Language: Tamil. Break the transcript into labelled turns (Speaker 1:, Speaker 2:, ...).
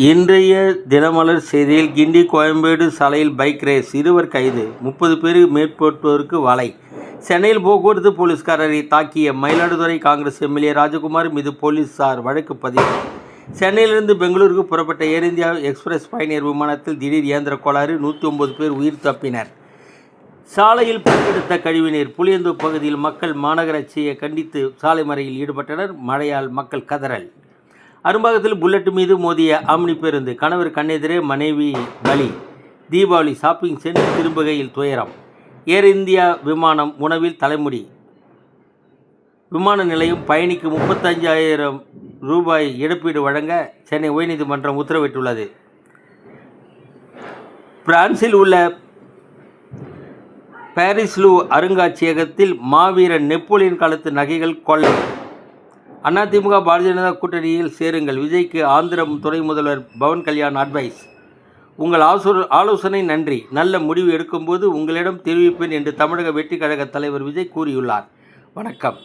Speaker 1: இன்றைய தினமலர் செய்தியில் கிண்டி கோயம்பேடு சாலையில் பைக் ரேஸ், இருவர் கைது, 30 பேர் மேற்பட்டோருக்கு வலை. சென்னையில் போக்குவரத்து போலீஸ்காரரை தாக்கிய மயிலாடுதுறை காங்கிரஸ் எம்எல்ஏ ராஜகுமார் மீது போலீசார் வழக்கு பதிவு. சென்னையிலிருந்து பெங்களூருக்கு புறப்பட்ட ஏர் இந்தியா எக்ஸ்பிரஸ் பயணியர் விமானத்தில் திடீர் இயந்திர கோளாறு, 109 பேர் உயிர் தப்பினர். சாலையில் பெருக்கெடுத்த கழிவுநீர். புளியந்தோப்பு பகுதியில் மக்கள் மாநகராட்சியை கண்டித்து சாலை மறியலில் ஈடுபட்டனர். மழையால் மக்கள் கதறல். அரும்பாக்கத்தில் புல்லட் மீது மோதிய ஆம்னி பேருந்து, கணவர் கண்ணெதிரே மனைவி பலி. தீபாவளி ஷாப்பிங் சென்று திரும்புகையில் துயரம். ஏர் இந்தியா விமானம் உணவில் தலைமுடி. விமான நிலையம் பயணிக்கு 35,000 ரூபாய் இழப்பீடு வழங்க சென்னை உயர்நீதிமன்றம் உத்தரவிட்டுள்ளது. பிரான்சில் உள்ள பாரிஸ் அருங்காட்சியகத்தில் மாவீரன் நெப்போலியன் காலத்து நகைகள் கொள்ளை. அதிமுக பாரதிய ஜனதா கூட்டணியில் சேருங்கள், விஜய்க்கு ஆந்திர துணை முதல்வர் பவன் கல்யாண் அட்வைஸ். உங்கள் ஆலோசனை நன்றி. நல்ல முடிவு எடுக்கும்போது உங்களிடம் தெரிவிப்பேன் என்று தமிழக வெற்றி கழக தலைவர் விஜய் கூறியுள்ளார். வணக்கம்.